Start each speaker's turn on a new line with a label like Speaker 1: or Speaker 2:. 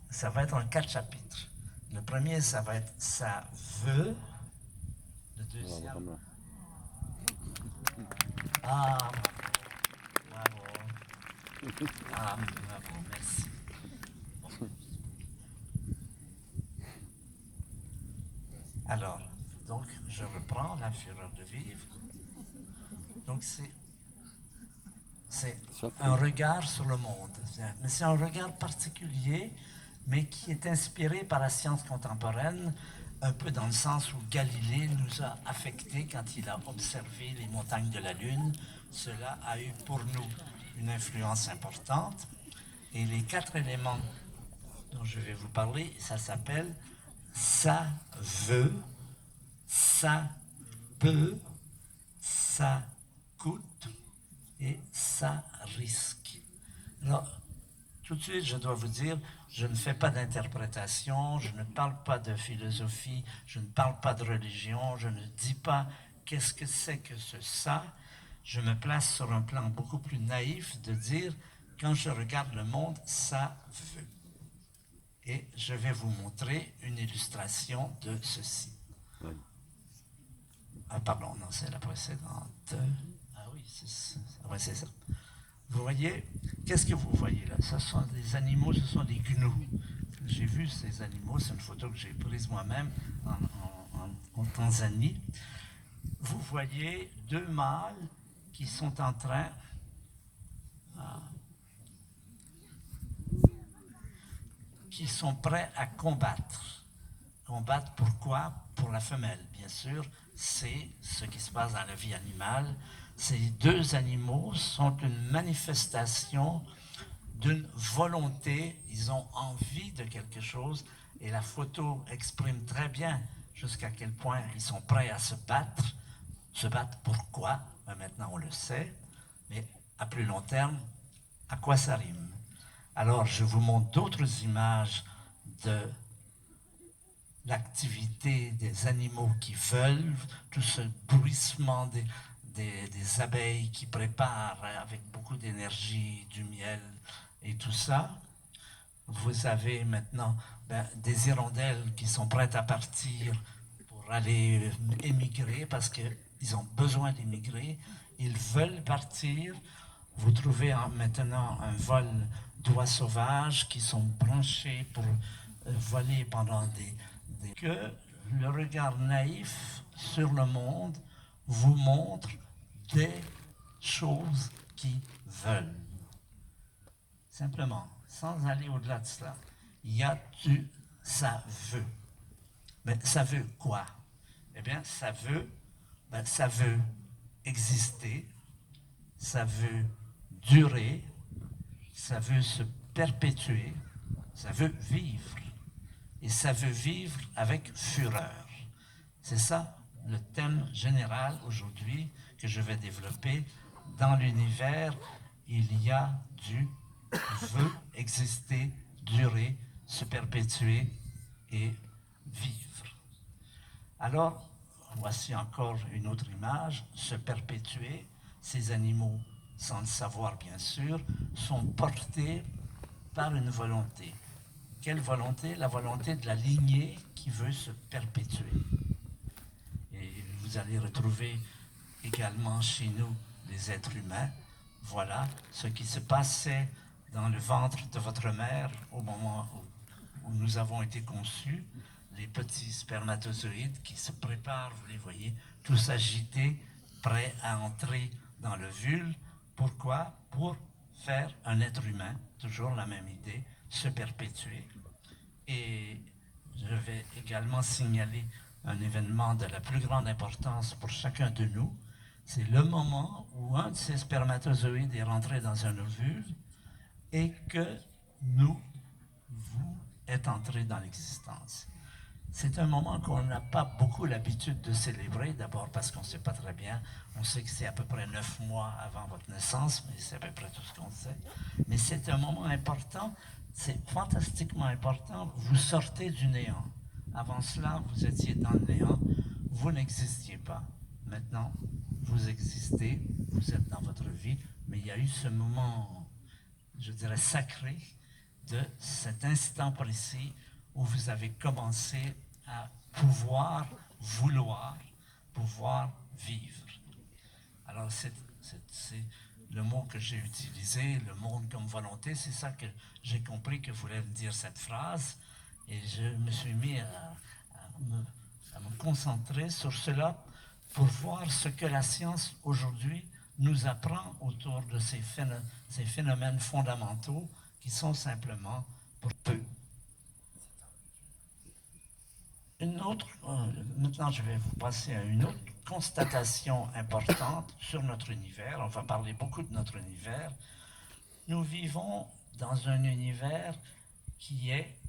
Speaker 1: ça va être en 4 chapitres. Le premier, ça va être ça veut. Le deuxième. Ah, bravo. Ah, bravo, merci. Alors, donc, je reprends la fureur de vivre. Donc, c'est un regard sur le monde. Mais c'est un regard particulier, mais qui est inspiré par la science contemporaine, un peu dans le sens où Galilée nous a affectés quand il a observé les montagnes de la Lune. Cela a eu pour nous une influence importante. Et les 4 éléments dont je vais vous parler, ça s'appelle ça veut, ça peut, ça coûte et ça risque. Alors, tout de suite, je dois vous dire, je ne fais pas d'interprétation, je ne parle pas de philosophie, je ne parle pas de religion, je ne dis pas qu'est-ce que c'est que ce ça. Je me place sur un plan beaucoup plus naïf de dire, quand je regarde le monde, ça veut. Et je vais vous montrer une illustration de ceci. Oui. Ah, pardon, non, c'est la précédente. Ah oui, c'est ça. Vous voyez, qu'est-ce que vous voyez là? Ce sont des animaux, ce sont des gnous. J'ai vu ces animaux, c'est une photo que j'ai prise moi-même en Tanzanie. Vous voyez 2 mâles qui sont en train... qui sont prêts à combattre. Combattre pourquoi? Pour la femelle, bien sûr. C'est ce qui se passe dans la vie animale. Ces 2 animaux sont une manifestation d'une volonté. Ils ont envie de quelque chose et la photo exprime très bien jusqu'à quel point ils sont prêts à se battre. Se battre pourquoi? Ben maintenant on le sait, mais à plus long terme, à quoi ça rime? Alors je vous montre d'autres images de l'activité des animaux qui veulent, tout ce bruissement des abeilles qui préparent avec beaucoup d'énergie du miel et tout ça. Vous avez maintenant des hirondelles qui sont prêtes à partir pour aller émigrer parce qu'ils ont besoin d'émigrer. Ils veulent partir. Vous trouvez maintenant un vol d'oies sauvages qui sont branchés pour voler pendant que le regard naïf sur le monde vous montre des choses qui veulent. Simplement, sans aller au-delà de cela. Il y a ça veut. Mais ça veut quoi? Eh bien, ça veut exister, ça veut durer, ça veut se perpétuer, ça veut vivre. Et ça veut vivre avec fureur. C'est ça le thème général aujourd'hui que je vais développer. Dans l'univers, il y a du veut exister, durer, se perpétuer et vivre. Alors, voici encore une autre image, se perpétuer. Ces animaux, sans le savoir bien sûr, sont portés par une volonté. Quelle volonté? La volonté de la lignée qui veut se perpétuer. Et vous allez retrouver également chez nous les êtres humains. Voilà ce qui se passait dans le ventre de votre mère au moment où nous avons été conçus. Les petits spermatozoïdes qui se préparent, vous les voyez, tous agités, prêts à entrer dans l'ovule. Pourquoi? Pour faire un être humain, toujours la même idée, se perpétuer. Et je vais également signaler un événement de la plus grande importance pour chacun de nous. C'est le moment où un de ces spermatozoïdes est rentré dans un ovule et que vous êtes entré dans l'existence. C'est un moment qu'on n'a pas beaucoup l'habitude de célébrer, d'abord parce qu'on ne sait pas très bien. On sait que c'est à peu près 9 mois avant votre naissance, mais c'est à peu près tout ce qu'on sait. Mais c'est un moment important, c'est fantastiquement important. Vous sortez du néant. Avant cela, vous étiez dans le néant, vous n'existiez pas. Maintenant, vous existez, vous êtes dans votre vie, mais il y a eu ce moment, je dirais, sacré de cet instant précis où vous avez commencé à pouvoir vivre. Alors c'est le mot que j'ai utilisé, le monde comme volonté, c'est ça que j'ai compris que voulait me dire cette phrase, et je me suis mis à me concentrer sur cela pour voir ce que la science aujourd'hui nous apprend autour de ces phénomènes fondamentaux qui sont simplement pour peu. Maintenant je vais vous passer à une autre constatation importante sur notre univers. On va parler beaucoup de notre univers. Nous vivons dans un univers qui est